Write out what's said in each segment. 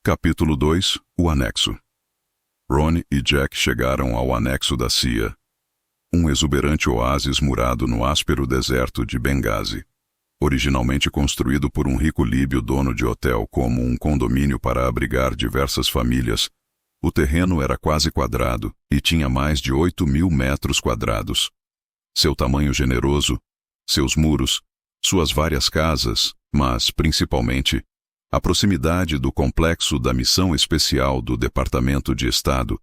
Capítulo 2 – O Anexo. Ron e Jack chegaram ao anexo da CIA, um exuberante oásis murado no áspero deserto de Benghazi. Originalmente construído por um rico líbio dono de hotel como um condomínio para abrigar diversas famílias, o terreno era quase quadrado e tinha mais de 8.000 metros quadrados. Seu tamanho generoso, seus muros, suas várias casas, mas, principalmente, a proximidade do complexo da missão especial do Departamento de Estado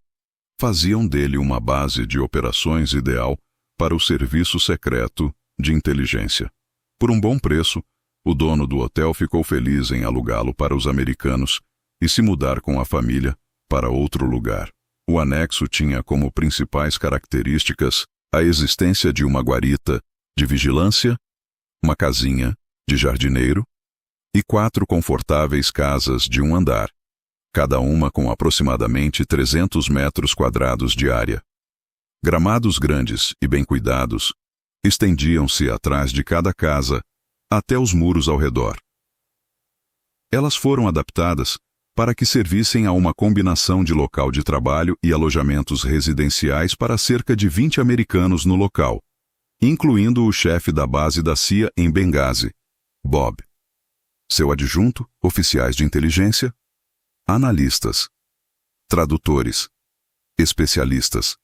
faziam dele uma base de operações ideal para o serviço secreto de inteligência. Por um bom preço, o dono do hotel ficou feliz em alugá-lo para os americanos e se mudar com a família para outro lugar. O anexo tinha como principais características a existência de uma guarita de vigilância, uma casinha de jardineiro e 4 confortáveis casas de um andar, cada uma com aproximadamente 300 metros quadrados de área. Gramados grandes e bem cuidados estendiam-se atrás de cada casa até os muros ao redor. Elas foram adaptadas para que servissem a uma combinação de local de trabalho e alojamentos residenciais para cerca de 20 americanos no local, incluindo o chefe da base da CIA em Benghazi, Bob, seu adjunto, oficiais de inteligência, analistas, tradutores, especialistas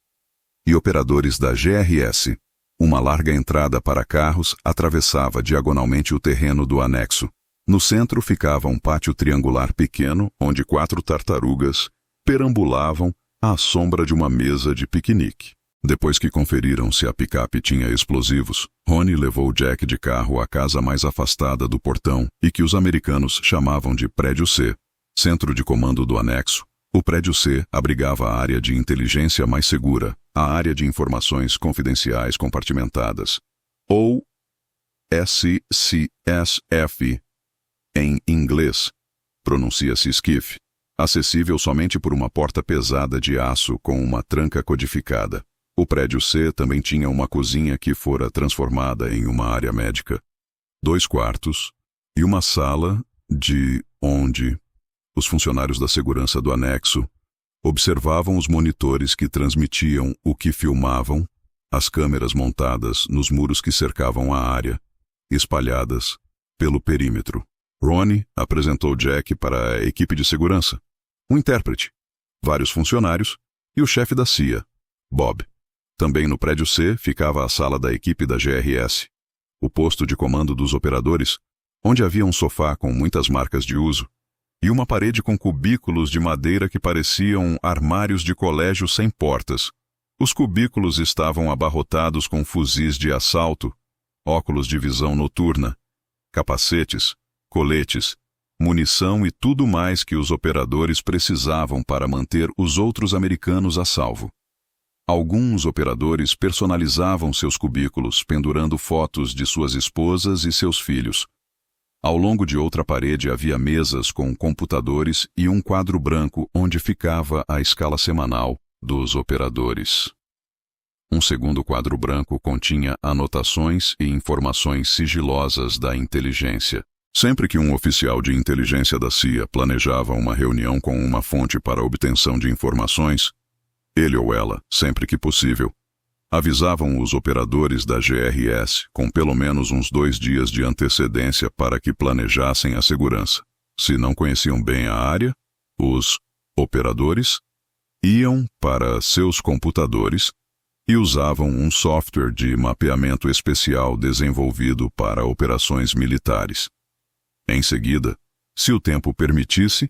e operadores da GRS. Uma larga entrada para carros atravessava diagonalmente o terreno do anexo. No centro ficava um pátio triangular pequeno onde 4 tartarugas perambulavam à sombra de uma mesa de piquenique. Depois que conferiram se a picape tinha explosivos, Ronnie levou Jack de carro à casa mais afastada do portão e que os americanos chamavam de Prédio C, centro de comando do anexo. O Prédio C abrigava a área de inteligência mais segura, a área de informações confidenciais compartimentadas, ou SCSF, em inglês, pronuncia-se SCIF, acessível somente por uma porta pesada de aço com uma tranca codificada. O Prédio C também tinha uma cozinha que fora transformada em uma área médica, 2 quartos e uma sala onde os funcionários da segurança do anexo observavam os monitores que transmitiam o que filmavam, as câmeras montadas nos muros que cercavam a área, espalhadas pelo perímetro. Ronnie apresentou Jack para a equipe de segurança, um intérprete, vários funcionários e o chefe da CIA, Bob. Também no Prédio C ficava a sala da equipe da GRS, o posto de comando dos operadores, onde havia um sofá com muitas marcas de uso, e uma parede com cubículos de madeira que pareciam armários de colégio sem portas. Os cubículos estavam abarrotados com fuzis de assalto, óculos de visão noturna, capacetes, coletes, munição e tudo mais que os operadores precisavam para manter os outros americanos a salvo. Alguns operadores personalizavam seus cubículos, pendurando fotos de suas esposas e seus filhos. Ao longo de outra parede havia mesas com computadores e um quadro branco onde ficava a escala semanal dos operadores. Um segundo quadro branco continha anotações e informações sigilosas da inteligência. Sempre que um oficial de inteligência da CIA planejava uma reunião com uma fonte para obtenção de informações, ele ou ela, sempre que possível, avisavam os operadores da GRS com pelo menos uns 2 dias de antecedência para que planejassem a segurança. Se não conheciam bem a área, os operadores iam para seus computadores e usavam um software de mapeamento especial desenvolvido para operações militares. Em seguida, se o tempo permitisse,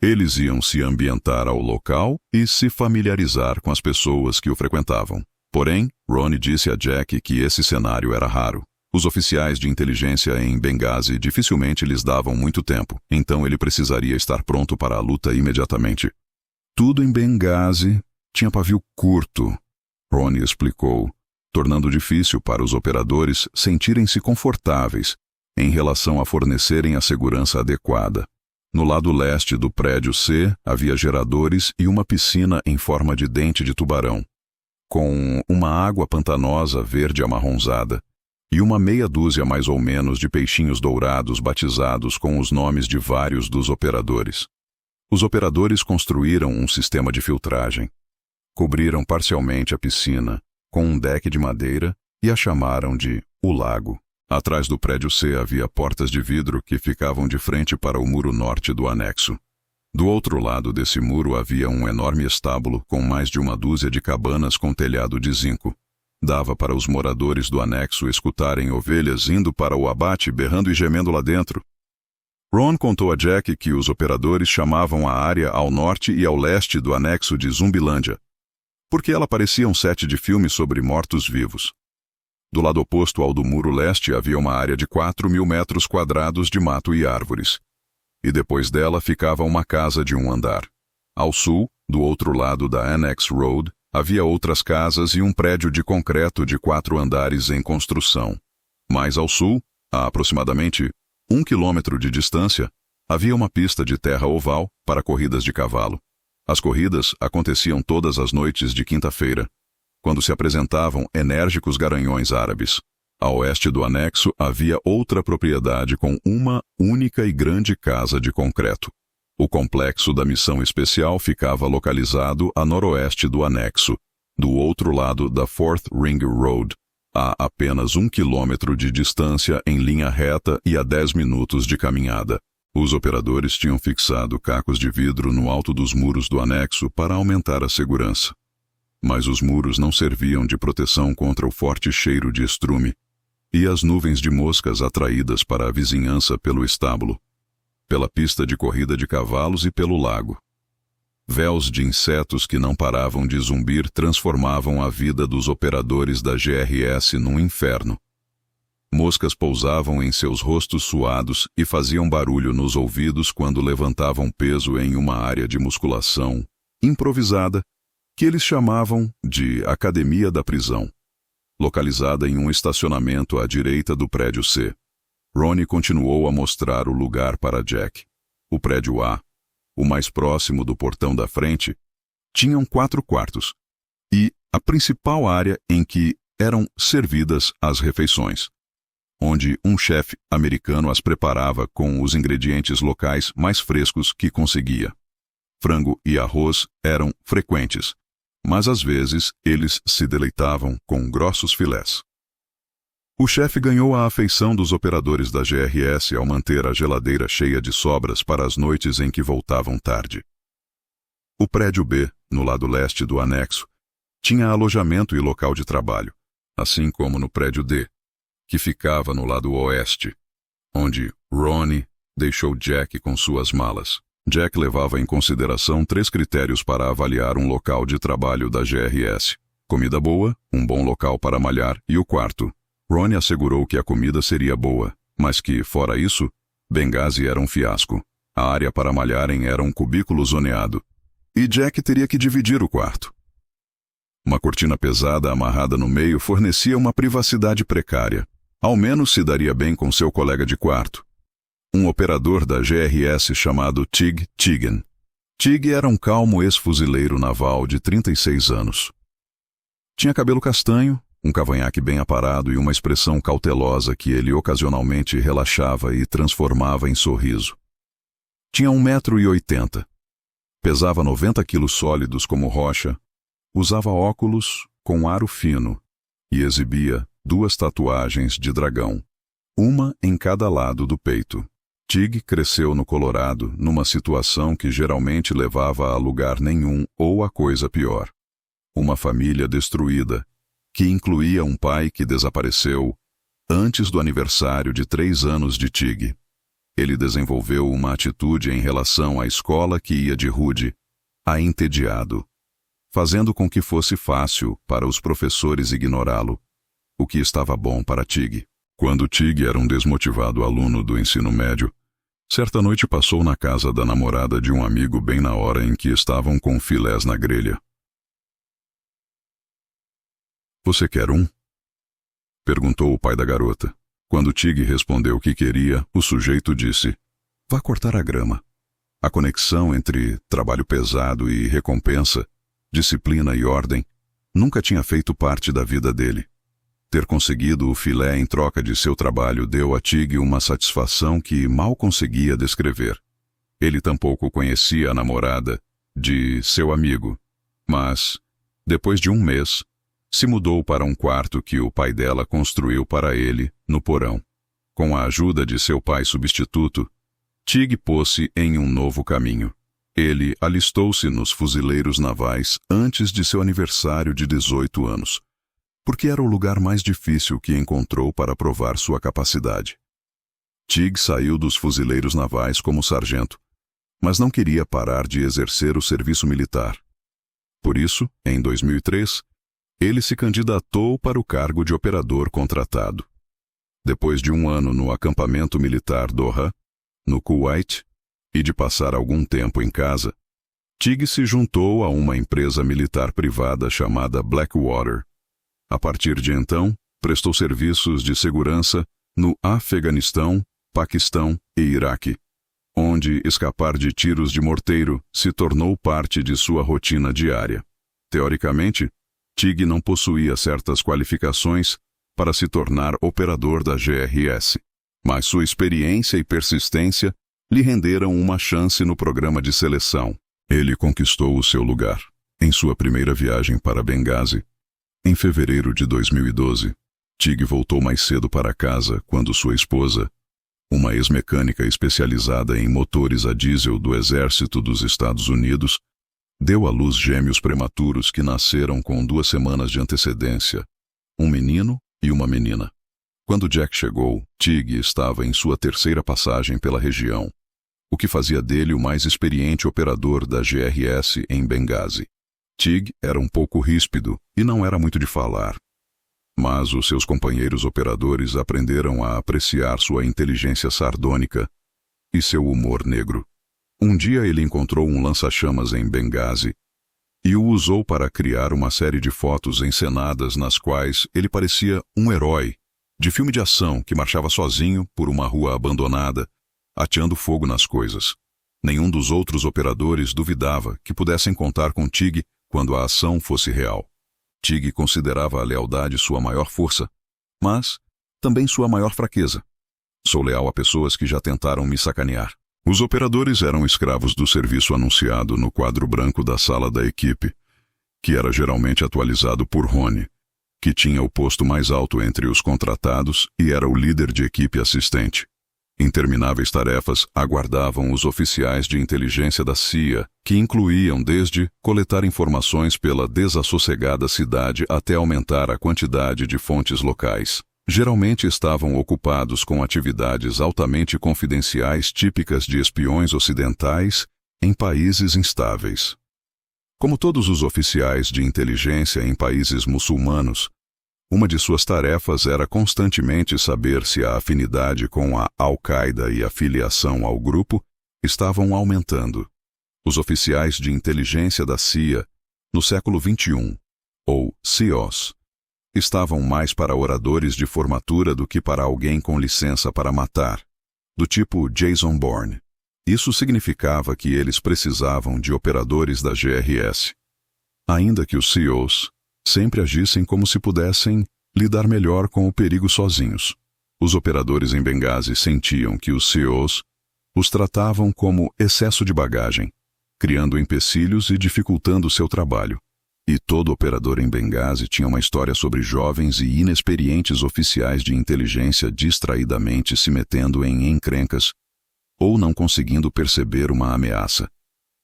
eles iam se ambientar ao local e se familiarizar com as pessoas que o frequentavam. Porém, Ronnie disse a Jack que esse cenário era raro. Os oficiais de inteligência em Benghazi dificilmente lhes davam muito tempo, então ele precisaria estar pronto para a luta imediatamente. Tudo em Benghazi tinha pavio curto, Ronnie explicou, tornando difícil para os operadores sentirem-se confortáveis em relação a fornecerem a segurança adequada. No lado leste do Prédio C havia geradores e uma piscina em forma de dente de tubarão, com uma água pantanosa verde amarronzada e uma meia dúzia mais ou menos de peixinhos dourados batizados com os nomes de vários dos operadores. Os operadores construíram um sistema de filtragem. Cobriram parcialmente a piscina com um deck de madeira e a chamaram de O Lago. Atrás do prédio C havia portas de vidro que ficavam de frente para o muro norte do anexo. Do outro lado desse muro havia um enorme estábulo com mais de uma dúzia de cabanas com telhado de zinco. Dava para os moradores do anexo escutarem ovelhas indo para o abate, berrando e gemendo lá dentro. Ron contou a Jack que os operadores chamavam a área ao norte e ao leste do anexo de Zumbilândia, porque ela parecia um set de filme sobre mortos-vivos. Do lado oposto ao do muro leste havia uma área de 4.000 metros quadrados de mato e árvores. E depois dela ficava uma casa de um andar. Ao sul, do outro lado da Annex Road, havia outras casas e um prédio de concreto de 4 andares em construção. Mais ao sul, a aproximadamente 1 quilômetro de distância, havia uma pista de terra oval para corridas de cavalo. As corridas aconteciam todas as noites de quinta-feira, quando se apresentavam enérgicos garanhões árabes. A oeste do anexo havia outra propriedade com uma única e grande casa de concreto. O complexo da missão especial ficava localizado a noroeste do anexo, do outro lado da Fourth Ring Road, a apenas 1 quilômetro de distância em linha reta e a 10 minutos de caminhada. Os operadores tinham fixado cacos de vidro no alto dos muros do anexo para aumentar a segurança. Mas os muros não serviam de proteção contra o forte cheiro de estrume e as nuvens de moscas atraídas para a vizinhança pelo estábulo, pela pista de corrida de cavalos e pelo lago. Véus de insetos que não paravam de zumbir transformavam a vida dos operadores da GRS num inferno. Moscas pousavam em seus rostos suados e faziam barulho nos ouvidos quando levantavam peso em uma área de musculação improvisada que eles chamavam de Academia da Prisão, localizada em um estacionamento à direita do prédio C. Ronnie continuou a mostrar o lugar para Jack. O prédio A, o mais próximo do portão da frente, tinham 4 quartos e a principal área em que eram servidas as refeições, onde um chefe americano as preparava com os ingredientes locais mais frescos que conseguia. Frango e arroz eram frequentes, mas às vezes eles se deleitavam com grossos filés. O chefe ganhou a afeição dos operadores da GRS ao manter a geladeira cheia de sobras para as noites em que voltavam tarde. O prédio B, no lado leste do anexo, tinha alojamento e local de trabalho, assim como no prédio D, que ficava no lado oeste, onde Ronnie deixou Jack com suas malas. Jack levava em consideração 3 critérios para avaliar um local de trabalho da GRS: comida boa, um bom local para malhar e o quarto. Ronnie assegurou que a comida seria boa, mas que, fora isso, Benghazi era um fiasco. A área para malharem era um cubículo zoneado, e Jack teria que dividir o quarto. Uma cortina pesada amarrada no meio fornecia uma privacidade precária. Ao menos se daria bem com seu colega de quarto, um operador da GRS chamado Tig Tigan. Tig era um calmo ex-fuzileiro naval de 36 anos. Tinha cabelo castanho, um cavanhaque bem aparado e uma expressão cautelosa que ele ocasionalmente relaxava e transformava em sorriso. Tinha 1,80 m, pesava 90 quilos sólidos como rocha, usava óculos com aro fino e exibia 2 tatuagens de dragão, uma em cada lado do peito. Tig cresceu no Colorado numa situação que geralmente levava a lugar nenhum ou a coisa pior. Uma família destruída, que incluía um pai que desapareceu antes do aniversário de 3 anos de Tig. Ele desenvolveu uma atitude em relação à escola que ia de rude a entediado, fazendo com que fosse fácil para os professores ignorá-lo, o que estava bom para Tig. Quando Tig era um desmotivado aluno do ensino médio, certa noite passou na casa da namorada de um amigo bem na hora em que estavam com filés na grelha. "Você quer um?" perguntou o pai da garota. Quando Tig respondeu que queria, o sujeito disse: "Vá cortar a grama." A conexão entre trabalho pesado e recompensa, disciplina e ordem, nunca tinha feito parte da vida dele. Ter conseguido o filé em troca de seu trabalho deu a Tig uma satisfação que mal conseguia descrever. Ele tampouco conhecia a namorada de seu amigo, mas, depois de um mês, se mudou para um quarto que o pai dela construiu para ele no porão. Com a ajuda de seu pai substituto, Tig pôs-se em um novo caminho. Ele alistou-se nos fuzileiros navais antes de seu aniversário de 18 anos, porque era o lugar mais difícil que encontrou para provar sua capacidade. Tig saiu dos fuzileiros navais como sargento, mas não queria parar de exercer o serviço militar. Por isso, em 2003, ele se candidatou para o cargo de operador contratado. Depois de um ano no acampamento militar Doha, no Kuwait, e de passar algum tempo em casa, Tig se juntou a uma empresa militar privada chamada Blackwater. A partir de então, prestou serviços de segurança no Afeganistão, Paquistão e Iraque, onde escapar de tiros de morteiro se tornou parte de sua rotina diária. Teoricamente, Tig não possuía certas qualificações para se tornar operador da GRS, mas sua experiência e persistência lhe renderam uma chance no programa de seleção. Ele conquistou o seu lugar. Em sua primeira viagem para Benghazi, em fevereiro de 2012, Tig voltou mais cedo para casa quando sua esposa, uma ex-mecânica especializada em motores a diesel do Exército dos Estados Unidos, deu à luz gêmeos prematuros que nasceram com 2 semanas de antecedência, um menino e uma menina. Quando Jack chegou, Tig estava em sua 3ª passagem pela região, o que fazia dele o mais experiente operador da GRS em Benghazi. Tig era um pouco ríspido e não era muito de falar, mas os seus companheiros operadores aprenderam a apreciar sua inteligência sardônica e seu humor negro. Um dia ele encontrou um lança-chamas em Benghazi e o usou para criar uma série de fotos encenadas nas quais ele parecia um herói de filme de ação que marchava sozinho por uma rua abandonada, ateando fogo nas coisas. Nenhum dos outros operadores duvidava que pudessem contar com Tig quando a ação fosse real. Tig considerava a lealdade sua maior força, mas também sua maior fraqueza. Sou leal a pessoas que já tentaram me sacanear. Os operadores eram escravos do serviço anunciado no quadro branco da sala da equipe, que era geralmente atualizado por Ronnie, que tinha o posto mais alto entre os contratados e era o líder de equipe assistente. Intermináveis tarefas aguardavam os oficiais de inteligência da CIA, que incluíam desde coletar informações pela desassossegada cidade até aumentar a quantidade de fontes locais. Geralmente estavam ocupados com atividades altamente confidenciais típicas de espiões ocidentais em países instáveis. Como todos os oficiais de inteligência em países muçulmanos, uma de suas tarefas era constantemente saber se a afinidade com a Al-Qaeda e a filiação ao grupo estavam aumentando. Os oficiais de inteligência da CIA, no século XXI, ou CIOs, estavam mais para oradores de formatura do que para alguém com licença para matar, do tipo Jason Bourne. Isso significava que eles precisavam de operadores da GRS. Ainda que os CIOs sempre agissem como se pudessem lidar melhor com o perigo sozinhos. Os operadores em Benghazi sentiam que os CIOs os tratavam como excesso de bagagem, criando empecilhos e dificultando seu trabalho. E todo operador em Benghazi tinha uma história sobre jovens e inexperientes oficiais de inteligência distraidamente se metendo em encrencas ou não conseguindo perceber uma ameaça,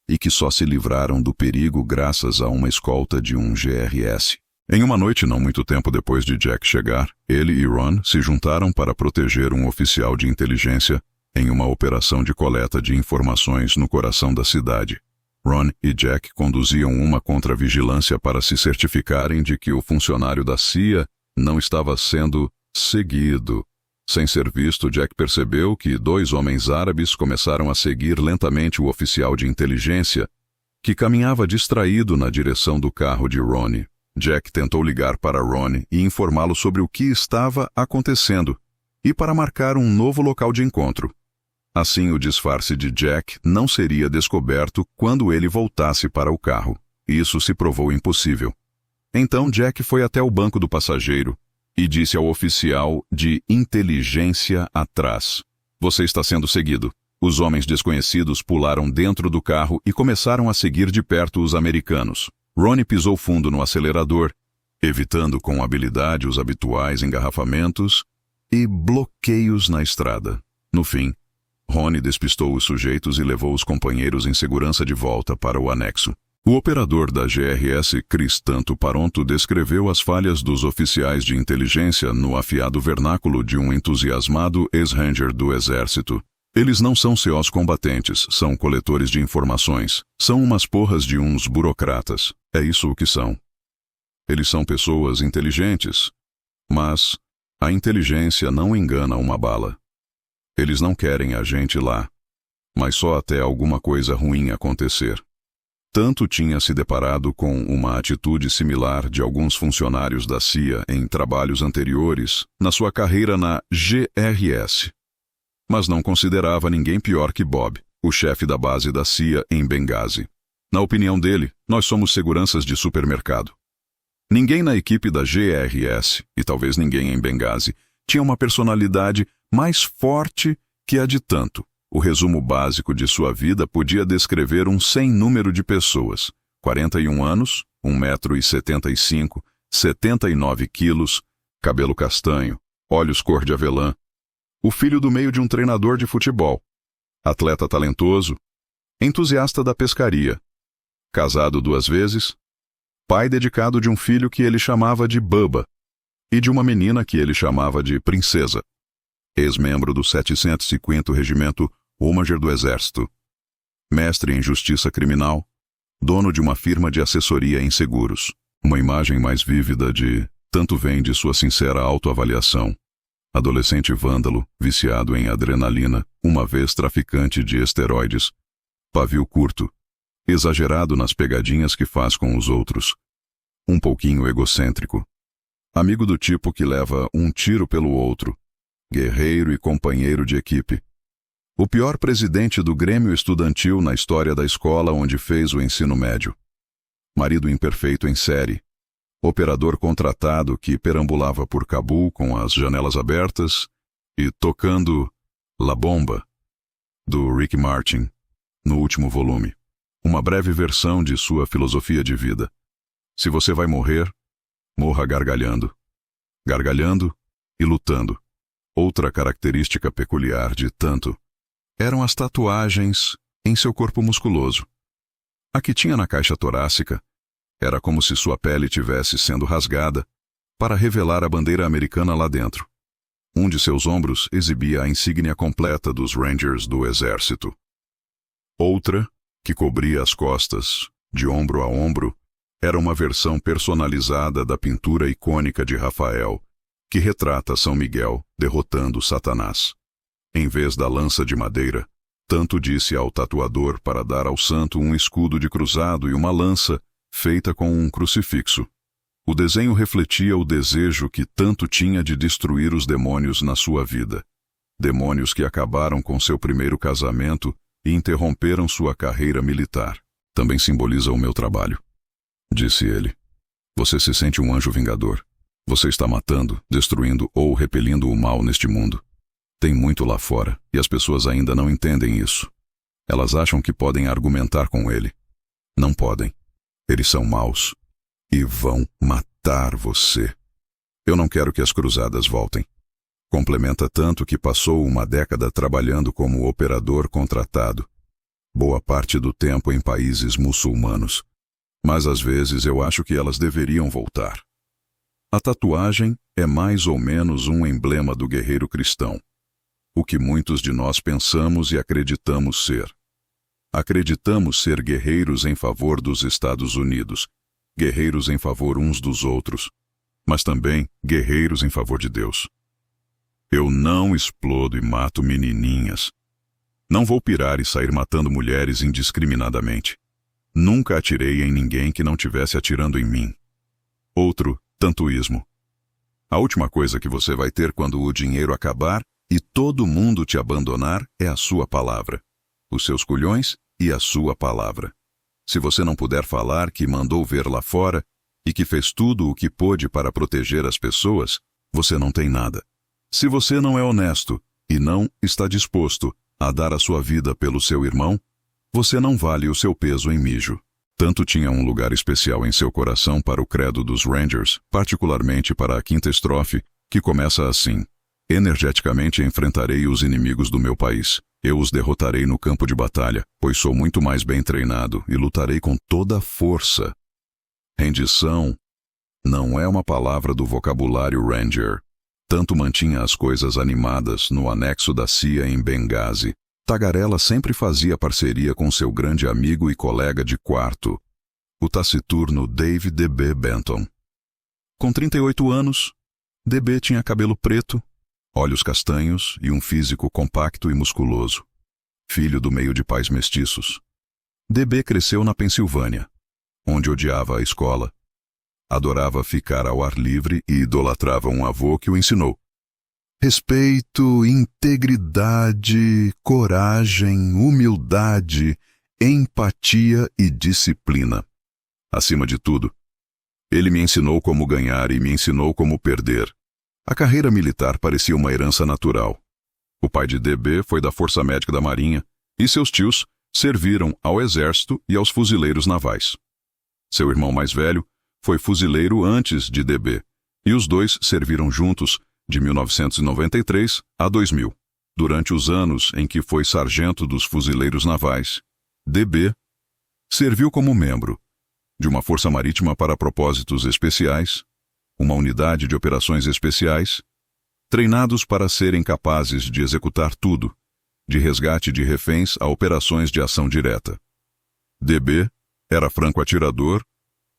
e que só se livraram do perigo graças a uma escolta de um GRS. Em uma noite não muito tempo depois de Jack chegar, ele e Ron se juntaram para proteger um oficial de inteligência em uma operação de coleta de informações no coração da cidade. Ron e Jack conduziam uma contravigilância para se certificarem de que o funcionário da CIA não estava sendo seguido. Sem ser visto, Jack percebeu que 2 homens árabes começaram a seguir lentamente o oficial de inteligência, que caminhava distraído na direção do carro de Ronnie. Jack tentou ligar para Ronnie e informá-lo sobre o que estava acontecendo e para marcar um novo local de encontro. Assim, o disfarce de Jack não seria descoberto quando ele voltasse para o carro. Isso se provou impossível. Então, Jack foi até o banco do passageiro e disse ao oficial de inteligência atrás: "Você está sendo seguido." Os homens desconhecidos pularam dentro do carro e começaram a seguir de perto os americanos. Ronnie pisou fundo no acelerador, evitando com habilidade os habituais engarrafamentos e bloqueios na estrada. No fim, Ronnie despistou os sujeitos e levou os companheiros em segurança de volta para o anexo. O operador da GRS, Chris Tanto Paronto, descreveu as falhas dos oficiais de inteligência no afiado vernáculo de um entusiasmado ex-ranger do Exército. Eles não são COs combatentes, são coletores de informações. São umas porras de uns burocratas. É isso o que são. Eles são pessoas inteligentes, mas a inteligência não engana uma bala. Eles não querem a gente lá, mas só até alguma coisa ruim acontecer. Tanto tinha se deparado com uma atitude similar de alguns funcionários da CIA em trabalhos anteriores na sua carreira na GRS. Mas não considerava ninguém pior que Bob, o chefe da base da CIA em Benghazi. Na opinião dele, nós somos seguranças de supermercado. Ninguém na equipe da GRS, e talvez ninguém em Benghazi, tinha uma personalidade mais forte que a de Tanto. O resumo básico de sua vida podia descrever um sem número de pessoas. 41 anos, 1,75 m, 79 quilos, cabelo castanho, olhos cor de avelã. O filho do meio de um treinador de futebol. Atleta talentoso, entusiasta da pescaria. Casado 2 vezes, pai dedicado de um filho que ele chamava de Bubba e de uma menina que ele chamava de Princesa. Ex-membro do 705º Regimento Omager do Exército. Mestre em Justiça Criminal, dono de uma firma de assessoria em seguros. Uma imagem mais vívida de Tanto vem de sua sincera autoavaliação. Adolescente vândalo, viciado em adrenalina, uma vez traficante de esteroides. Pavio curto, exagerado nas pegadinhas que faz com os outros. Um pouquinho egocêntrico. Amigo do tipo que leva um tiro pelo outro. Guerreiro e companheiro de equipe. O pior presidente do Grêmio Estudantil na história da escola onde fez o ensino médio. Marido imperfeito em série. Operador contratado que perambulava por Cabul com as janelas abertas e tocando La Bomba, do Rick Martin, no último volume. Uma breve versão de sua filosofia de vida. Se você vai morrer, morra gargalhando. Gargalhando e lutando. Outra característica peculiar de Tanto eram as tatuagens em seu corpo musculoso. A que tinha na caixa torácica era como se sua pele tivesse sendo rasgada para revelar a bandeira americana lá dentro. Um de seus ombros exibia a insígnia completa dos Rangers do Exército. Outra, que cobria as costas, de ombro a ombro, era uma versão personalizada da pintura icônica de Rafael, que retrata São Miguel derrotando Satanás. Em vez da lança de madeira, Tanto disse ao tatuador para dar ao santo um escudo de cruzado e uma lança feita com um crucifixo. O desenho refletia o desejo que Tanto tinha de destruir os demônios na sua vida. Demônios que acabaram com seu primeiro casamento e interromperam sua carreira militar. Também simboliza o meu trabalho, disse ele. Você se sente um anjo vingador. Você está matando, destruindo ou repelindo o mal neste mundo. Tem muito lá fora, e as pessoas ainda não entendem isso. Elas acham que podem argumentar com ele. Não podem. Eles são maus. E vão matar você. Eu não quero que as cruzadas voltem. Complementa Tanto que passou uma década trabalhando como operador contratado. Boa parte do tempo em países muçulmanos. Mas às vezes eu acho que elas deveriam voltar. A tatuagem é mais ou menos um emblema do guerreiro cristão. O que muitos de nós pensamos e acreditamos ser. Acreditamos ser guerreiros em favor dos Estados Unidos, guerreiros em favor uns dos outros, mas também guerreiros em favor de Deus. Eu não explodo e mato menininhas. Não vou pirar e sair matando mulheres indiscriminadamente. Nunca atirei em ninguém que não tivesse atirando em mim. Outro tantoísmo. A última coisa que você vai ter quando o dinheiro acabar e todo mundo te abandonar é a sua palavra. Os seus culhões e a sua palavra. Se você não puder falar que mandou ver lá fora e que fez tudo o que pôde para proteger as pessoas, você não tem nada. Se você não é honesto e não está disposto a dar a sua vida pelo seu irmão, você não vale o seu peso em mijo. Tanto tinha um lugar especial em seu coração para o credo dos Rangers, particularmente para a quinta estrofe, que começa assim: energeticamente enfrentarei os inimigos do meu país. Eu os derrotarei no campo de batalha, pois sou muito mais bem treinado e lutarei com toda a força. Rendição não é uma palavra do vocabulário Ranger. Tanto mantinha as coisas animadas no anexo da CIA em Benghazi. Tagarela sempre fazia parceria com seu grande amigo e colega de quarto, o taciturno Dave D.B. Benton. Com 38 anos, D.B. tinha cabelo preto, olhos castanhos e um físico compacto e musculoso. Filho do meio de pais mestiços, D.B. cresceu na Pensilvânia, onde odiava a escola, adorava ficar ao ar livre e idolatrava um avô que o ensinou. Respeito, integridade, coragem, humildade, empatia e disciplina. Acima de tudo, ele me ensinou como ganhar e me ensinou como perder. A carreira militar parecia uma herança natural. O pai de D.B. foi da Força Médica da Marinha e seus tios serviram ao Exército e aos fuzileiros navais. Seu irmão mais velho foi fuzileiro antes de D.B. e os dois serviram juntos de 1993 a 2000. Durante os anos em que foi sargento dos fuzileiros navais, D.B. serviu como membro de uma força marítima para propósitos especiais, uma unidade de operações especiais, treinados para serem capazes de executar tudo, de resgate de reféns a operações de ação direta. D.B. era franco atirador,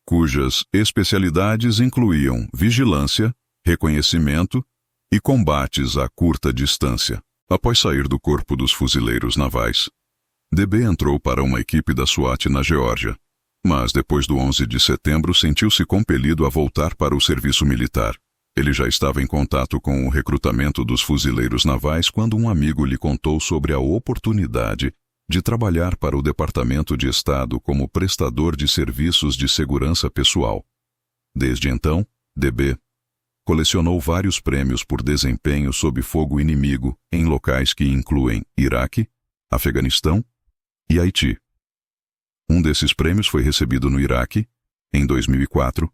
cujas especialidades incluíam vigilância, reconhecimento e combates a curta distância. Após sair do corpo dos fuzileiros navais, D.B. entrou para uma equipe da SWAT na Geórgia, mas depois do 11 de setembro sentiu-se compelido a voltar para o serviço militar. Ele já estava em contato com o recrutamento dos fuzileiros navais quando um amigo lhe contou sobre a oportunidade de trabalhar para o Departamento de Estado como prestador de serviços de segurança pessoal. Desde então, D.B. colecionou vários prêmios por desempenho sob fogo inimigo em locais que incluem Iraque, Afeganistão e Haiti. Um desses prêmios foi recebido no Iraque, em 2004,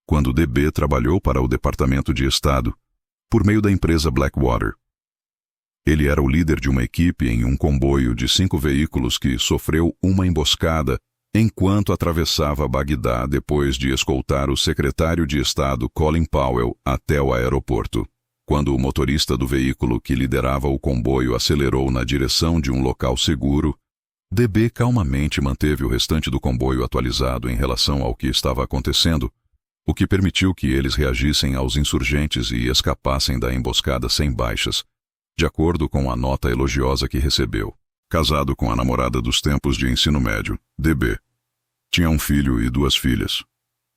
quando D.B. trabalhou para o Departamento de Estado, por meio da empresa Blackwater. Ele era o líder de uma equipe em um comboio de 5 veículos que sofreu uma emboscada enquanto atravessava Bagdá depois de escoltar o secretário de Estado Colin Powell até o aeroporto. Quando o motorista do veículo que liderava o comboio acelerou na direção de um local seguro, D.B. calmamente manteve o restante do comboio atualizado em relação ao que estava acontecendo, o que permitiu que eles reagissem aos insurgentes e escapassem da emboscada sem baixas, de acordo com a nota elogiosa que recebeu. Casado com a namorada dos tempos de ensino médio, D.B. tinha um filho e 2 filhas.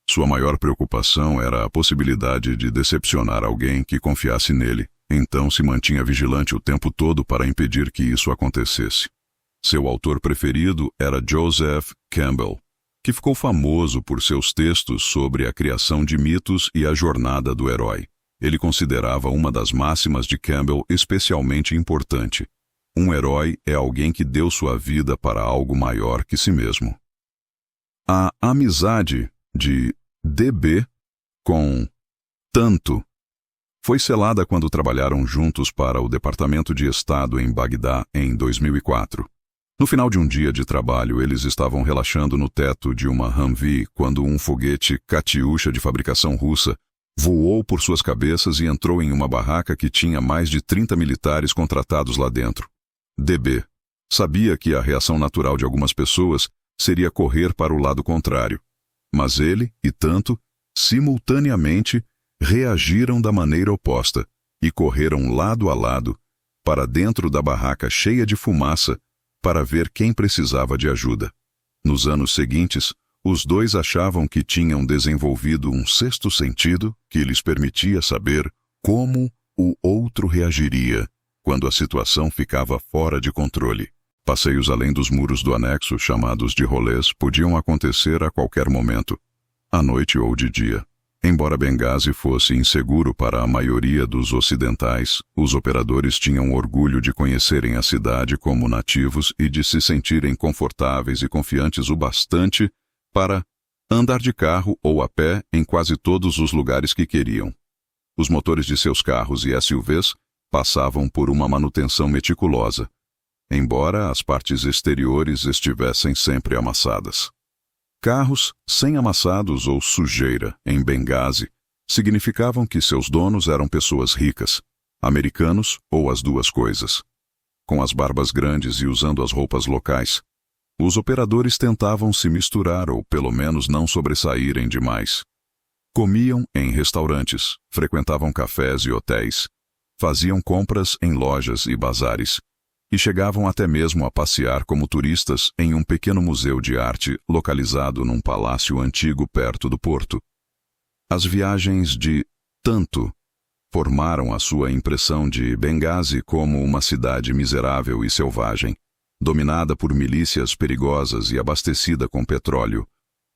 Sua maior preocupação era a possibilidade de decepcionar alguém que confiasse nele, então se mantinha vigilante o tempo todo para impedir que isso acontecesse. Seu autor preferido era Joseph Campbell, que ficou famoso por seus textos sobre a criação de mitos e a jornada do herói. Ele considerava uma das máximas de Campbell especialmente importante: um herói é alguém que deu sua vida para algo maior que si mesmo. A amizade de D.B. com Tanto foi selada quando trabalharam juntos para o Departamento de Estado em Bagdá em 2004. No final de um dia de trabalho, eles estavam relaxando no teto de uma Humvee quando um foguete Katyusha de fabricação russa voou por suas cabeças e entrou em uma barraca que tinha mais de 30 militares contratados lá dentro. D.B. sabia que a reação natural de algumas pessoas seria correr para o lado contrário, mas ele e Tanto, simultaneamente, reagiram da maneira oposta e correram lado a lado para dentro da barraca cheia de fumaça para ver quem precisava de ajuda. Nos anos seguintes, os dois achavam que tinham desenvolvido um sexto sentido que lhes permitia saber como o outro reagiria quando a situação ficava fora de controle. Passeios além dos muros do anexo, chamados de rolês, podiam acontecer a qualquer momento, à noite ou de dia. Embora Benghazi fosse inseguro para a maioria dos ocidentais, os operadores tinham orgulho de conhecerem a cidade como nativos e de se sentirem confortáveis e confiantes o bastante para andar de carro ou a pé em quase todos os lugares que queriam. Os motores de seus carros e SUVs passavam por uma manutenção meticulosa, embora as partes exteriores estivessem sempre amassadas. Carros sem amassados ou sujeira em Benghazi significavam que seus donos eram pessoas ricas, americanos ou as duas coisas. Com as barbas grandes e usando as roupas locais, os operadores tentavam se misturar ou pelo menos não sobressaírem demais. Comiam em restaurantes, frequentavam cafés e hotéis, faziam compras em lojas e bazares, e chegavam até mesmo a passear como turistas em um pequeno museu de arte localizado num palácio antigo perto do porto. As viagens de tanto formaram a sua impressão de Benghazi como uma cidade miserável e selvagem, dominada por milícias perigosas e abastecida com petróleo,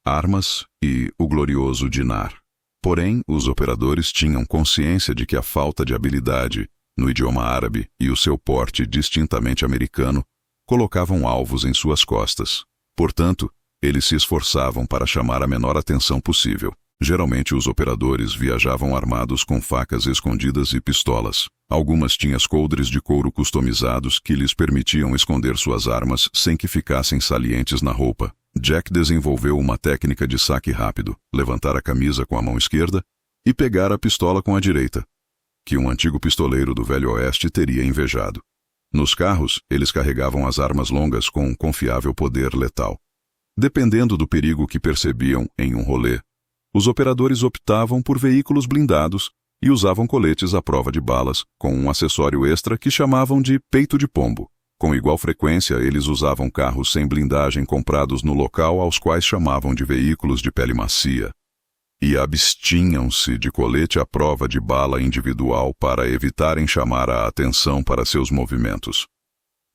armas e o glorioso dinar. Porém, os operadores tinham consciência de que a falta de habilidade no idioma árabe e o seu porte distintamente americano colocavam alvos em suas costas. Portanto, eles se esforçavam para chamar a menor atenção possível. Geralmente os operadores viajavam armados com facas escondidas e pistolas. Algumas tinham coldres de couro customizados que lhes permitiam esconder suas armas sem que ficassem salientes na roupa. Jack desenvolveu uma técnica de saque rápido, levantar a camisa com a mão esquerda e pegar a pistola com a direita, que um antigo pistoleiro do Velho Oeste teria invejado. Nos carros, eles carregavam as armas longas com um confiável poder letal. Dependendo do perigo que percebiam em um rolê, os operadores optavam por veículos blindados e usavam coletes à prova de balas com um acessório extra que chamavam de peito de pombo. Com igual frequência, eles usavam carros sem blindagem comprados no local aos quais chamavam de veículos de pele macia. E abstinham-se de colete à prova de bala individual para evitarem chamar a atenção para seus movimentos.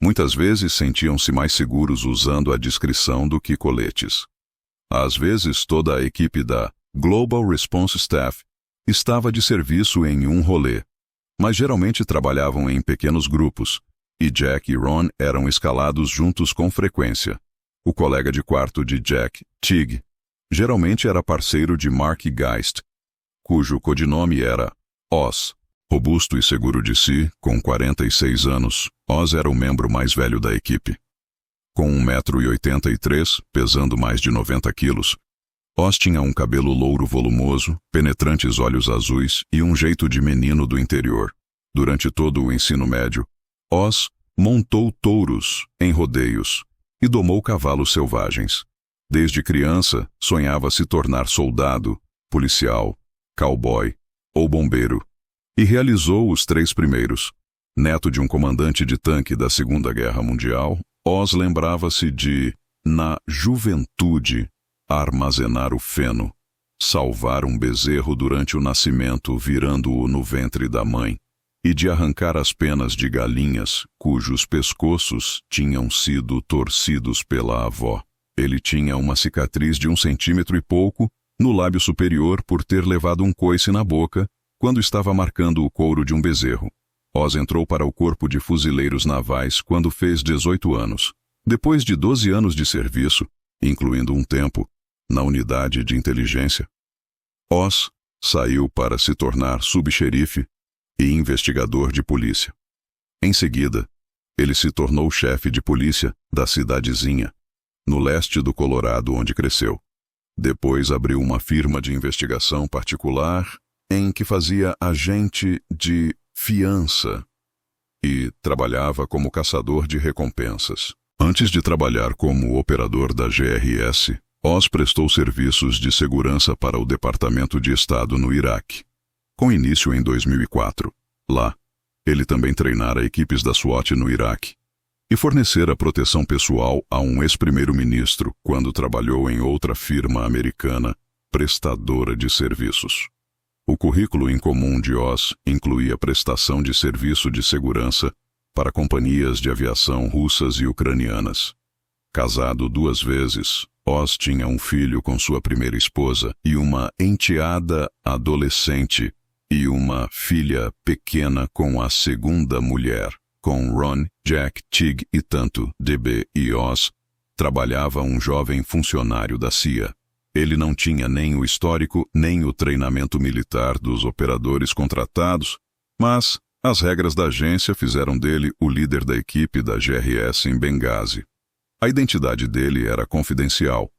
Muitas vezes sentiam-se mais seguros usando a discrição do que coletes. Às vezes toda a equipe da Global Response Staff estava de serviço em um rolê, mas geralmente trabalhavam em pequenos grupos, e Jack e Ron eram escalados juntos com frequência. O colega de quarto de Jack, Tig, geralmente era parceiro de Mark Geist, cujo codinome era Oz. Robusto e seguro de si, com 46 anos, Oz era o membro mais velho da equipe. Com 1,83 m, pesando mais de 90 quilos, Oz tinha um cabelo louro volumoso, penetrantes olhos azuis e um jeito de menino do interior. Durante todo o ensino médio, Oz montou touros em rodeios e domou cavalos selvagens. Desde criança, sonhava se tornar soldado, policial, cowboy ou bombeiro, e realizou os 3 primeiros. Neto de um comandante de tanque da Segunda Guerra Mundial, Oz lembrava-se de, na juventude, armazenar o feno, salvar um bezerro durante o nascimento virando-o no ventre da mãe, e de arrancar as penas de galinhas cujos pescoços tinham sido torcidos pela avó. Ele tinha uma cicatriz de 1 centímetro e pouco no lábio superior por ter levado um coice na boca quando estava marcando o couro de um bezerro. Oz entrou para o Corpo de Fuzileiros Navais quando fez 18 anos. Depois de 12 anos de serviço, incluindo um tempo na unidade de inteligência, Oz saiu para se tornar subxerife e investigador de polícia. Em seguida, ele se tornou chefe de polícia da cidadezinha, no leste do Colorado onde cresceu. Depois abriu uma firma de investigação particular em que fazia agente de fiança e trabalhava como caçador de recompensas. Antes de trabalhar como operador da GRS, Oz prestou serviços de segurança para o Departamento de Estado no Iraque, com início em 2004. Lá, ele também treinara equipes da SWAT no Iraque e fornecera proteção pessoal a um ex-primeiro-ministro quando trabalhou em outra firma americana prestadora de serviços. O currículo em comum de Oz incluía prestação de serviço de segurança para companhias de aviação russas e ucranianas. Casado 2 vezes, Oz tinha um filho com sua primeira esposa e uma enteada adolescente e uma filha pequena com a segunda mulher. Com Ron, Jack, Tig e tanto DB e Oz, trabalhava um jovem funcionário da CIA. Ele não tinha nem o histórico nem o treinamento militar dos operadores contratados, mas as regras da agência fizeram dele o líder da equipe da GRS em Benghazi. A identidade dele era confidencial.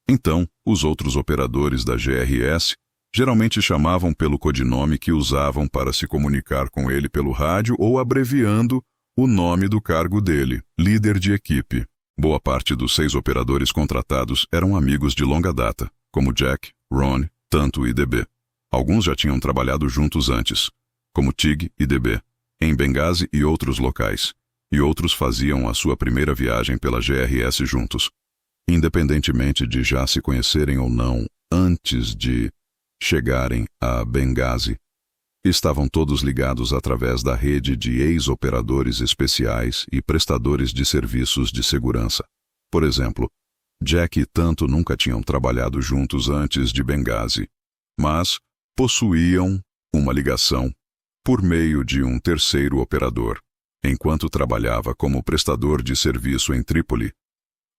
Então, os outros operadores da GRS geralmente chamavam pelo codinome que usavam para se comunicar com ele pelo rádio ou abreviando o nome do cargo dele, líder de equipe. Boa parte dos 6 operadores contratados eram amigos de longa data, como Jack, Ron, Tanto e DB. Alguns já tinham trabalhado juntos antes, como Tig e DB, em Benghazi e outros locais, e outros faziam a sua primeira viagem pela GRS juntos. Independentemente de já se conhecerem ou não antes de chegarem a Benghazi, estavam todos ligados através da rede de ex-operadores especiais e prestadores de serviços de segurança. Por exemplo, Jack e Tanto nunca tinham trabalhado juntos antes de Benghazi, mas possuíam uma ligação por meio de um terceiro operador. Enquanto trabalhava como prestador de serviço em Trípoli,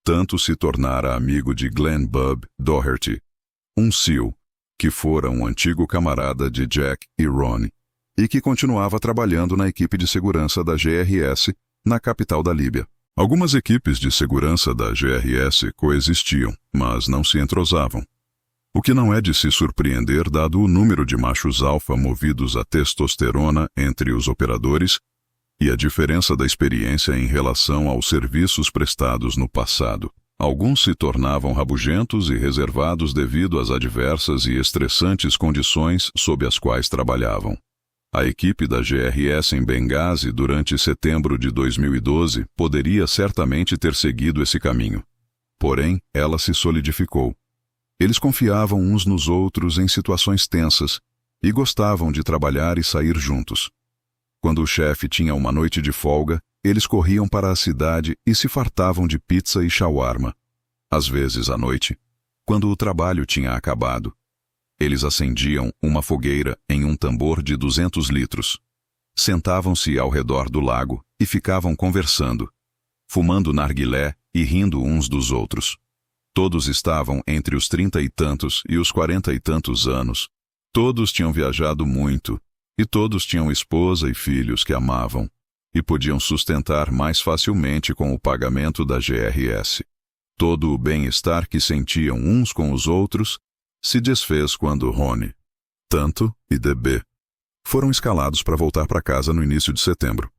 Tanto se tornara amigo de Glenn "Bub" Doherty, um SEAL, que fora um antigo camarada de Jack e Ron, e que continuava trabalhando na equipe de segurança da GRS na capital da Líbia. Algumas equipes de segurança da GRS coexistiam, mas não se entrosavam. O que não é de se surpreender dado o número de machos alfa movidos a testosterona entre os operadores e a diferença da experiência em relação aos serviços prestados no passado. Alguns se tornavam rabugentos e reservados devido às adversas e estressantes condições sob as quais trabalhavam. A equipe da GRS em Benghazi durante setembro de 2012 poderia certamente ter seguido esse caminho. Porém, ela se solidificou. Eles confiavam uns nos outros em situações tensas e gostavam de trabalhar e sair juntos. Quando o chefe tinha uma noite de folga, eles corriam para a cidade e se fartavam de pizza e shawarma. Às vezes à noite, quando o trabalho tinha acabado, eles acendiam uma fogueira em um tambor de 200 litros. Sentavam-se ao redor do lago e ficavam conversando, fumando narguilé e rindo uns dos outros. Todos estavam entre os 30 e tantos e os 40 e tantos anos. Todos tinham viajado muito e todos tinham esposa e filhos que amavam e podiam sustentar mais facilmente com o pagamento da GRS. Todo o bem-estar que sentiam uns com os outros se desfez quando Rony, Tanto e DB foram escalados para voltar para casa no início de setembro.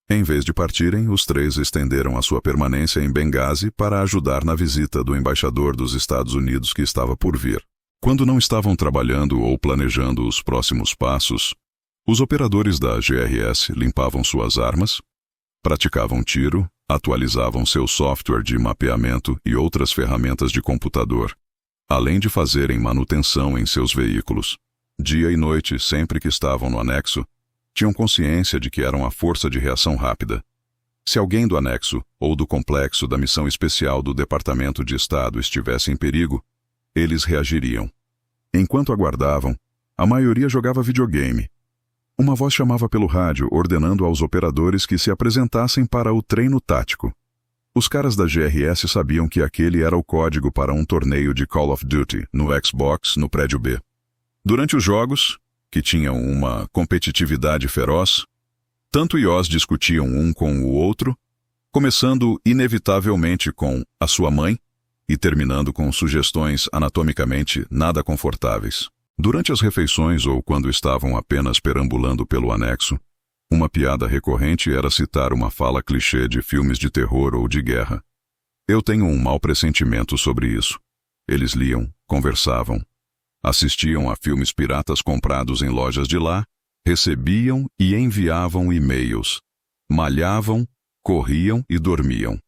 Em vez de partirem, os 3 estenderam a sua permanência em Benghazi para ajudar na visita do embaixador dos Estados Unidos que estava por vir. Quando não estavam trabalhando ou planejando os próximos passos, os operadores da GRS limpavam suas armas, praticavam tiro, atualizavam seu software de mapeamento e outras ferramentas de computador, além de fazerem manutenção em seus veículos. Dia e noite, sempre que estavam no anexo, tinham consciência de que eram a força de reação rápida. Se alguém do anexo ou do complexo da missão especial do Departamento de Estado estivesse em perigo, eles reagiriam. Enquanto aguardavam, a maioria jogava videogame. Uma voz chamava pelo rádio, ordenando aos operadores que se apresentassem para o treino tático. Os caras da GRS sabiam que aquele era o código para um torneio de Call of Duty no Xbox no prédio B. Durante os jogos, que tinham uma competitividade feroz, Tanto e Oz discutiam um com o outro, começando inevitavelmente com a sua mãe e terminando com sugestões anatomicamente nada confortáveis. Durante as refeições ou quando estavam apenas perambulando pelo anexo, uma piada recorrente era citar uma fala clichê de filmes de terror ou de guerra. Eu tenho um mau pressentimento sobre isso. Eles liam, conversavam, assistiam a filmes piratas comprados em lojas de lá, recebiam e enviavam e-mails, malhavam, corriam e dormiam.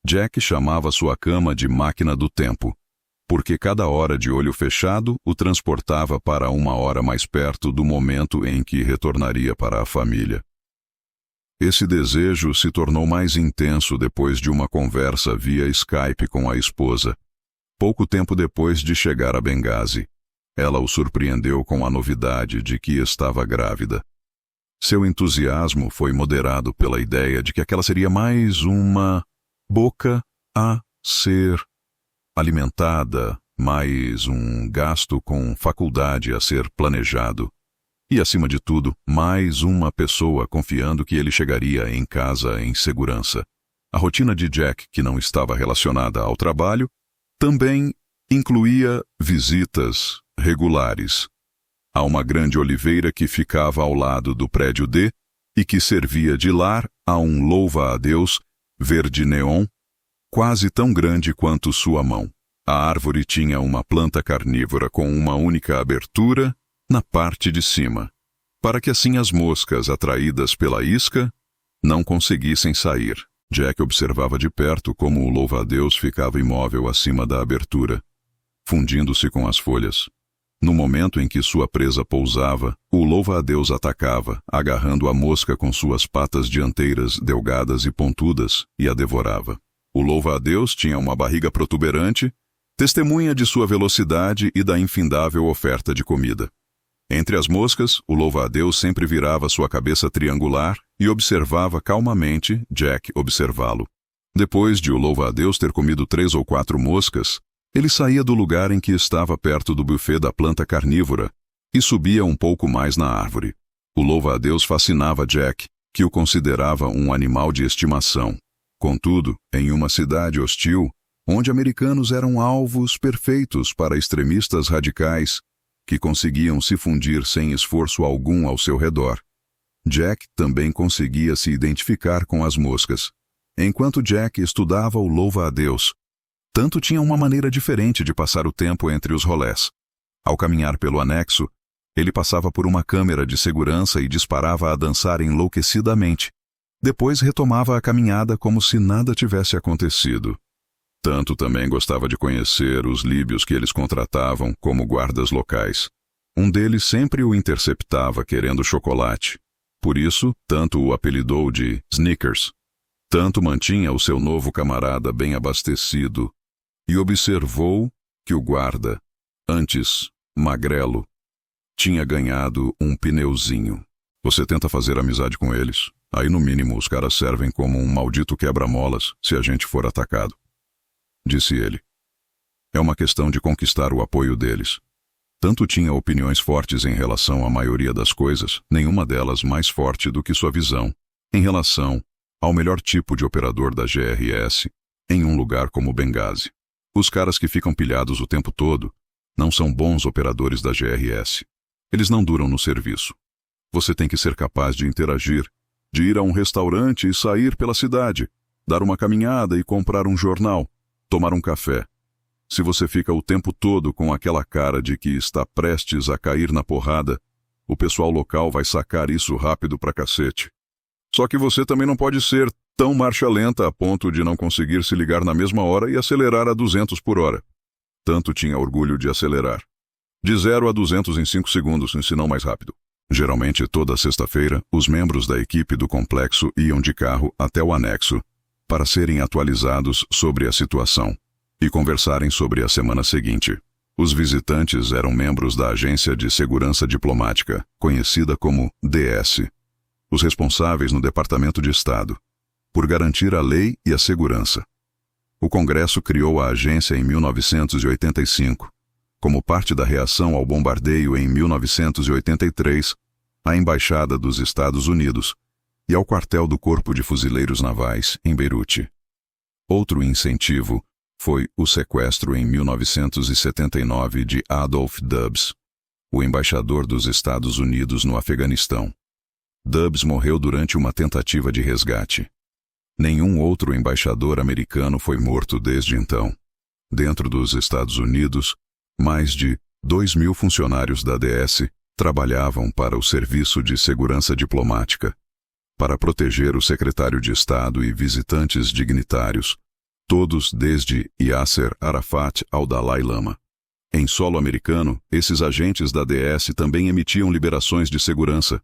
Jack chamava sua cama de máquina do tempo, porque cada hora de olho fechado o transportava para uma hora mais perto do momento em que retornaria para a família. Esse desejo se tornou mais intenso depois de uma conversa via Skype com a esposa, pouco tempo depois de chegar a Benghazi. Ela o surpreendeu com a novidade de que estava grávida. Seu entusiasmo foi moderado pela ideia de que aquela seria mais uma boca a ser alimentada, mais um gasto com faculdade a ser planejado. E, acima de tudo, mais uma pessoa confiando que ele chegaria em casa em segurança. A rotina de Jack, que não estava relacionada ao trabalho, também incluía visitas regulares a uma grande oliveira que ficava ao lado do prédio D e que servia de lar a um louva-a-Deus verde neon, quase tão grande quanto sua mão. A árvore tinha uma planta carnívora com uma única abertura na parte de cima, para que assim as moscas atraídas pela isca não conseguissem sair. Jack observava de perto como o louva-a-Deus ficava imóvel acima da abertura, fundindo-se com as folhas. No momento em que sua presa pousava, o louva-a-Deus atacava, agarrando a mosca com suas patas dianteiras delgadas e pontudas, e a devorava. O louva-a-Deus tinha uma barriga protuberante, testemunha de sua velocidade e da infindável oferta de comida. Entre as moscas, o louva-a-Deus sempre virava sua cabeça triangular e observava calmamente Jack observá-lo. Depois de o louva-a-Deus ter comido 3 ou 4 moscas, ele saía do lugar em que estava perto do buffet da planta carnívora e subia um pouco mais na árvore. O louva-a-Deus fascinava Jack, que o considerava um animal de estimação. Contudo, em uma cidade hostil, onde americanos eram alvos perfeitos para extremistas radicais que conseguiam se fundir sem esforço algum ao seu redor, Jack também conseguia se identificar com as moscas. Enquanto Jack estudava o louva-a-Deus, tanto tinha uma maneira diferente de passar o tempo entre os rolés. Ao caminhar pelo anexo, ele passava por uma câmera de segurança e disparava a dançar enlouquecidamente. Depois retomava a caminhada como se nada tivesse acontecido. Tanto também gostava de conhecer os líbios que eles contratavam como guardas locais. Um deles sempre o interceptava querendo chocolate. Por isso, tanto o apelidou de Snickers. Tanto mantinha o seu novo camarada bem abastecido e observou que o guarda, antes magrelo, tinha ganhado um pneuzinho. Você tenta fazer amizade com eles, aí no mínimo os caras servem como um maldito quebra-molas se a gente for atacado, disse ele. É uma questão de conquistar o apoio deles. Tanto tinha opiniões fortes em relação à maioria das coisas, nenhuma delas mais forte do que sua visão em relação ao melhor tipo de operador da GRS em um lugar como Benghazi. Os caras que ficam pilhados o tempo todo não são bons operadores da GRS. Eles não duram no serviço. Você tem que ser capaz de interagir, de ir a um restaurante e sair pela cidade, dar uma caminhada e comprar um jornal, tomar um café. Se você fica o tempo todo com aquela cara de que está prestes a cair na porrada, o pessoal local vai sacar isso rápido pra cacete. Só que você também não pode ser tão marcha lenta a ponto de não conseguir se ligar na mesma hora e acelerar a 200 por hora. Tanto tinha orgulho de acelerar. De 0 a 200 em 5 segundos, se não mais rápido. Geralmente, toda sexta-feira, os membros da equipe do complexo iam de carro até o anexo para serem atualizados sobre a situação e conversarem sobre a semana seguinte. Os visitantes eram membros da Agência de Segurança Diplomática, conhecida como DS, os responsáveis no Departamento de Estado, por garantir a lei e a segurança. O Congresso criou a agência em 1985, como parte da reação ao bombardeio em 1983, à Embaixada dos Estados Unidos e ao quartel do Corpo de Fuzileiros Navais, em Beirute. Outro incentivo foi o sequestro em 1979 de Adolph Dubs, o embaixador dos Estados Unidos no Afeganistão. Dubs morreu durante uma tentativa de resgate. Nenhum outro embaixador americano foi morto desde então. Dentro dos Estados Unidos, mais de 2.000 funcionários da DS trabalhavam para o Serviço de Segurança Diplomática, para proteger o secretário de Estado e visitantes dignitários, todos desde Yasser Arafat ao Dalai Lama. Em solo americano, esses agentes da DS também emitiam liberações de segurança,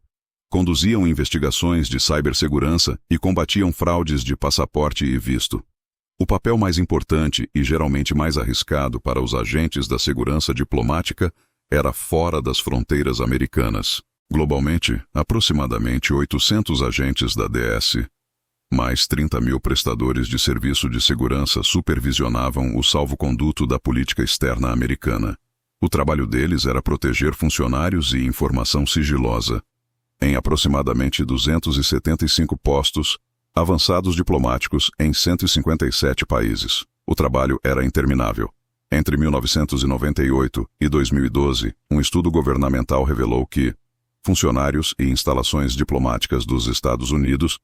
conduziam investigações de cibersegurança e combatiam fraudes de passaporte e visto. O papel mais importante e geralmente mais arriscado para os agentes da segurança diplomática era fora das fronteiras americanas. Globalmente, aproximadamente 800 agentes da DS, mais 30 mil prestadores de serviço de segurança supervisionavam o salvo-conduto da política externa americana. O trabalho deles era proteger funcionários e informação sigilosa. Em aproximadamente 275 postos, avançados diplomáticos em 157 países. O trabalho era interminável. Entre 1998 e 2012, um estudo governamental revelou que funcionários e instalações diplomáticas dos Estados Unidos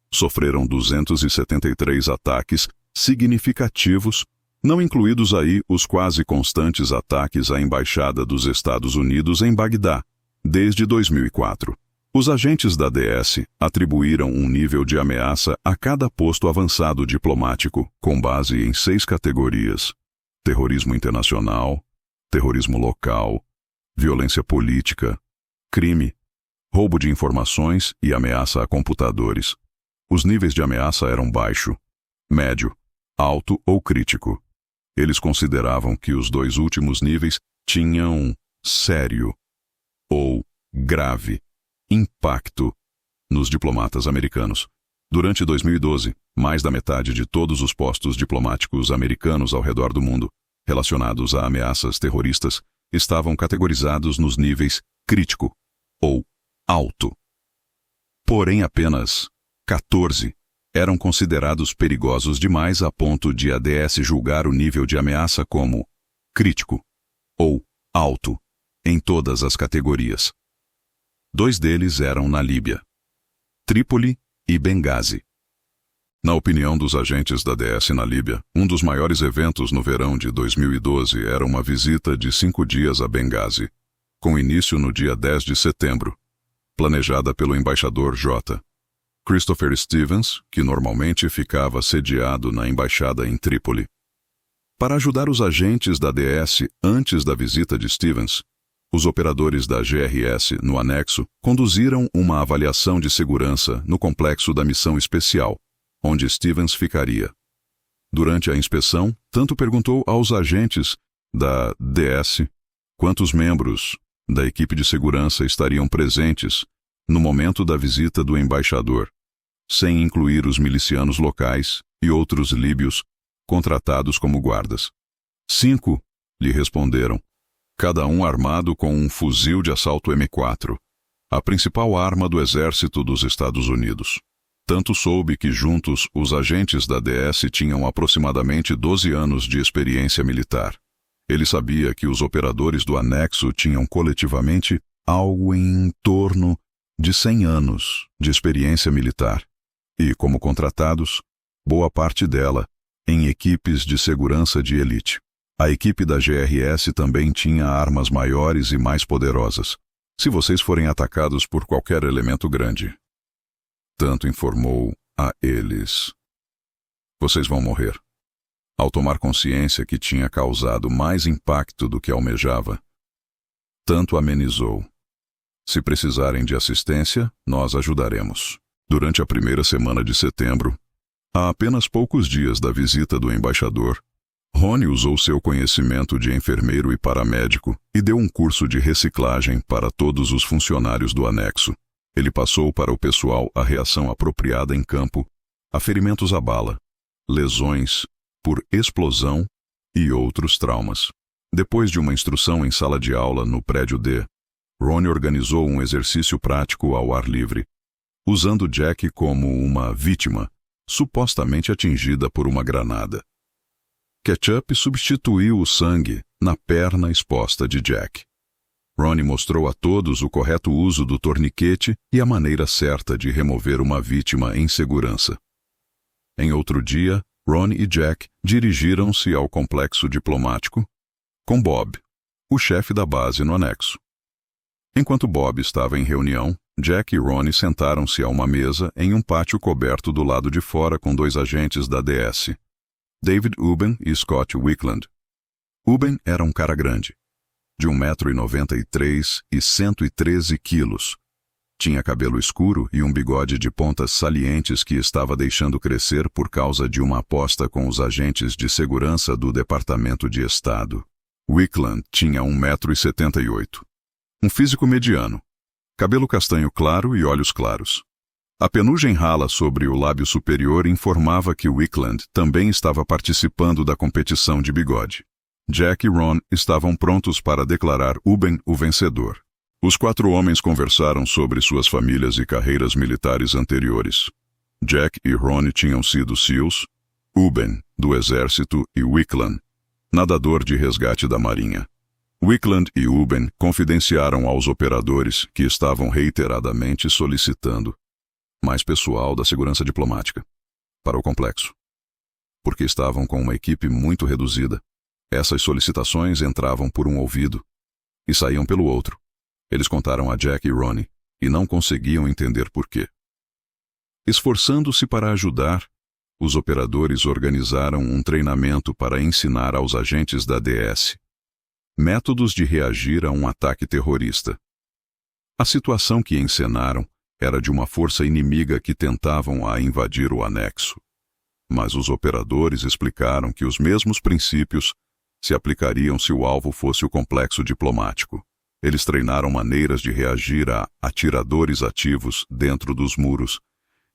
sofreram 273 ataques significativos, não incluídos aí os quase constantes ataques à Embaixada dos Estados Unidos em Bagdá, desde 2004. Os agentes da DS atribuíram um nível de ameaça a cada posto avançado diplomático, com base em 6 categorias: terrorismo internacional, terrorismo local, violência política, crime, roubo de informações e ameaça a computadores. Os níveis de ameaça eram baixo, médio, alto ou crítico. Eles consideravam que os 2 últimos níveis tinham sério ou grave impacto nos diplomatas americanos. Durante 2012, mais da metade de todos os postos diplomáticos americanos ao redor do mundo, relacionados a ameaças terroristas, estavam categorizados nos níveis crítico ou alto. Porém, apenas 14 eram considerados perigosos demais a ponto de a DS julgar o nível de ameaça como crítico ou alto em todas as categorias. 2 deles eram na Líbia, Trípoli e Benghazi. Na opinião dos agentes da DS na Líbia, um dos maiores eventos no verão de 2012 era uma visita de 5 dias a Benghazi, com início no dia 10 de setembro, planejada pelo embaixador J. Christopher Stevens, que normalmente ficava sediado na embaixada em Trípoli. Para ajudar os agentes da DS antes da visita de Stevens, os operadores da GRS no anexo conduziram uma avaliação de segurança no complexo da missão especial, onde Stevens ficaria. Durante a inspeção, tanto perguntou aos agentes da DS quantos membros da equipe de segurança estariam presentes no momento da visita do embaixador, sem incluir os milicianos locais e outros líbios contratados como guardas. 5, lhe responderam, cada um armado com um fuzil de assalto M4, a principal arma do exército dos Estados Unidos. Tanto soube que juntos os agentes da DS tinham aproximadamente 12 anos de experiência militar. Ele sabia que os operadores do anexo tinham coletivamente algo em torno de 100 anos de experiência militar e, como contratados, boa parte dela em equipes de segurança de elite. A equipe da GRS também tinha armas maiores e mais poderosas. Se vocês forem atacados por qualquer elemento grande, tanto informou a eles, vocês vão morrer. Ao tomar consciência que tinha causado mais impacto do que almejava, tanto amenizou. Se precisarem de assistência, nós ajudaremos. Durante a primeira semana de setembro, a apenas poucos dias da visita do embaixador, Ronnie usou seu conhecimento de enfermeiro e paramédico e deu um curso de reciclagem para todos os funcionários do anexo. Ele passou para o pessoal a reação apropriada em campo a ferimentos à bala, lesões por explosão e outros traumas. Depois de uma instrução em sala de aula no prédio D, Ronnie organizou um exercício prático ao ar livre, usando Jack como uma vítima, supostamente atingida por uma granada. Ketchup substituiu o sangue na perna exposta de Jack. Ronnie mostrou a todos o correto uso do torniquete e a maneira certa de remover uma vítima em segurança. Em outro dia, Ronnie e Jack dirigiram-se ao complexo diplomático com Bob, o chefe da base no anexo. Enquanto Bob estava em reunião, Jack e Ronnie sentaram-se a uma mesa em um pátio coberto do lado de fora com 2 agentes da DS, David Ubben e Scott Wickland. Ubben era um cara grande, de 1,93 m e 113 quilos, Tinha cabelo escuro e um bigode de pontas salientes que estava deixando crescer por causa de uma aposta com os agentes de segurança do Departamento de Estado. Wickland tinha 1,78 m. Um físico mediano, cabelo castanho claro e olhos claros. A penugem rala sobre o lábio superior informava que Wickland também estava participando da competição de bigode. Jack e Ron estavam prontos para declarar Uben o vencedor. Os 4 homens conversaram sobre suas famílias e carreiras militares anteriores. Jack e Ron tinham sido SEALs, Uben, do Exército, e Wickland, nadador de resgate da Marinha. Wickland e Uben confidenciaram aos operadores que estavam reiteradamente solicitando mais pessoal da segurança diplomática para o complexo. Porque estavam com uma equipe muito reduzida, essas solicitações entravam por um ouvido e saíam pelo outro. Eles contaram a Jack e Ronnie e não conseguiam entender por quê. Esforçando-se para ajudar, os operadores organizaram um treinamento para ensinar aos agentes da DS métodos de reagir a um ataque terrorista. A situação que encenaram era de uma força inimiga que tentavam invadir o anexo. Mas os operadores explicaram que os mesmos princípios se aplicariam se o alvo fosse o complexo diplomático. Eles treinaram maneiras de reagir a atiradores ativos dentro dos muros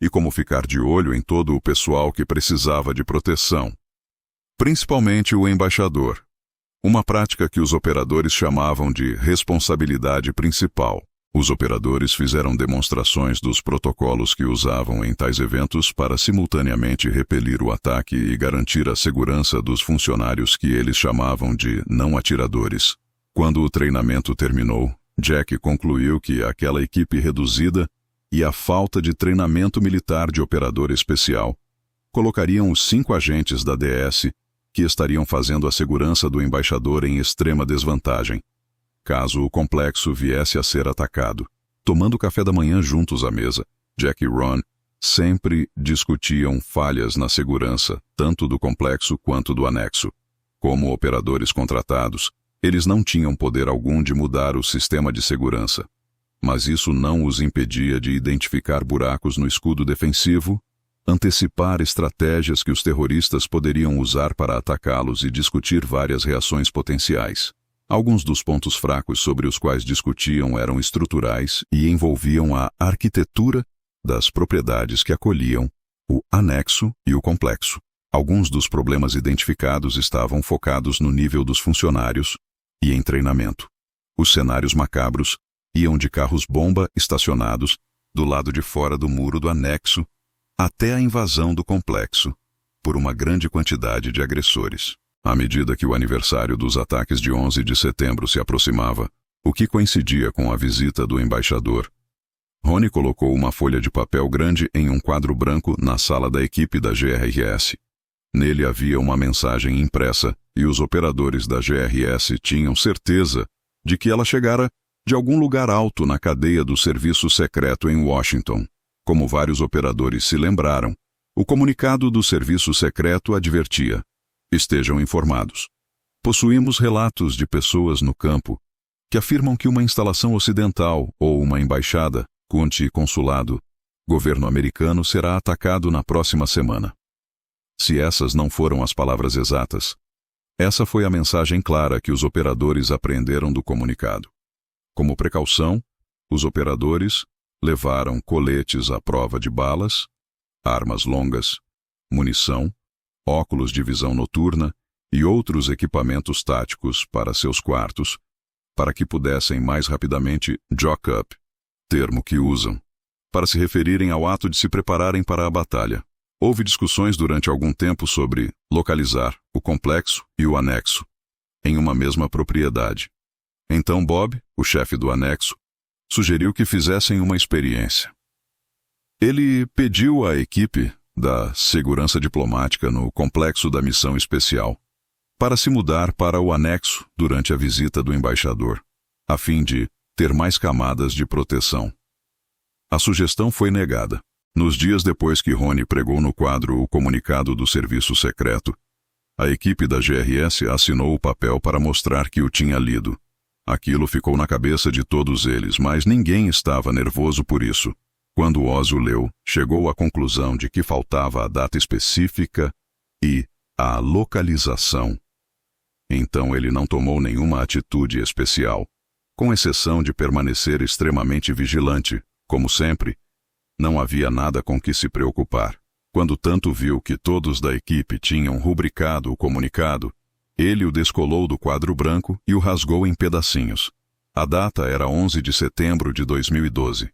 e como ficar de olho em todo o pessoal que precisava de proteção, principalmente o embaixador, uma prática que os operadores chamavam de responsabilidade principal. Os operadores fizeram demonstrações dos protocolos que usavam em tais eventos para simultaneamente repelir o ataque e garantir a segurança dos funcionários que eles chamavam de não atiradores. Quando o treinamento terminou, Jack concluiu que aquela equipe reduzida e a falta de treinamento militar de operador especial colocariam os 5 agentes da DS que estariam fazendo a segurança do embaixador em extrema desvantagem, caso o complexo viesse a ser atacado. Tomando café da manhã juntos à mesa, Jack e Ron sempre discutiam falhas na segurança, tanto do complexo quanto do anexo. Como operadores contratados, eles não tinham poder algum de mudar o sistema de segurança. Mas isso não os impedia de identificar buracos no escudo defensivo, antecipar estratégias que os terroristas poderiam usar para atacá-los e discutir várias reações potenciais. Alguns dos pontos fracos sobre os quais discutiam eram estruturais e envolviam a arquitetura das propriedades que acolhiam o anexo e o complexo. Alguns dos problemas identificados estavam focados no nível dos funcionários e em treinamento. Os cenários macabros iam de carros-bomba estacionados do lado de fora do muro do anexo até a invasão do complexo por uma grande quantidade de agressores. À medida que o aniversário dos ataques de 11 de setembro se aproximava, o que coincidia com a visita do embaixador, Ronnie colocou uma folha de papel grande em um quadro branco na sala da equipe da GRS. Nele havia uma mensagem impressa e os operadores da GRS tinham certeza de que ela chegara de algum lugar alto na cadeia do serviço secreto em Washington. Como vários operadores se lembraram, o comunicado do serviço secreto advertia: estejam informados. Possuímos relatos de pessoas no campo que afirmam que uma instalação ocidental ou uma embaixada, consulado, governo americano será atacado na próxima semana. Se essas não foram as palavras exatas, essa foi a mensagem clara que os operadores apreenderam do comunicado. Como precaução, os operadores levaram coletes à prova de balas, armas longas, munição, óculos de visão noturna e outros equipamentos táticos para seus quartos, para que pudessem mais rapidamente jock up, termo que usam, para se referirem ao ato de se prepararem para a batalha. Houve discussões durante algum tempo sobre localizar o complexo e o anexo em uma mesma propriedade. Então Bob, o chefe do anexo, sugeriu que fizessem uma experiência. Ele pediu à equipe da segurança diplomática no complexo da missão especial para se mudar para o anexo durante a visita do embaixador, a fim de ter mais camadas de proteção. A sugestão foi negada. Nos dias depois que Ronnie pregou no quadro o comunicado do serviço secreto, a equipe da GRS assinou o papel para mostrar que o tinha lido. Aquilo ficou na cabeça de todos eles, mas ninguém estava nervoso por isso. Quando Oz o leu, chegou à conclusão de que faltava a data específica e a localização. Então ele não tomou nenhuma atitude especial, com exceção de permanecer extremamente vigilante, como sempre. Não havia nada com que se preocupar. Quando tanto viu que todos da equipe tinham rubricado o comunicado, ele o descolou do quadro branco e o rasgou em pedacinhos. A data era 11 de setembro de 2012.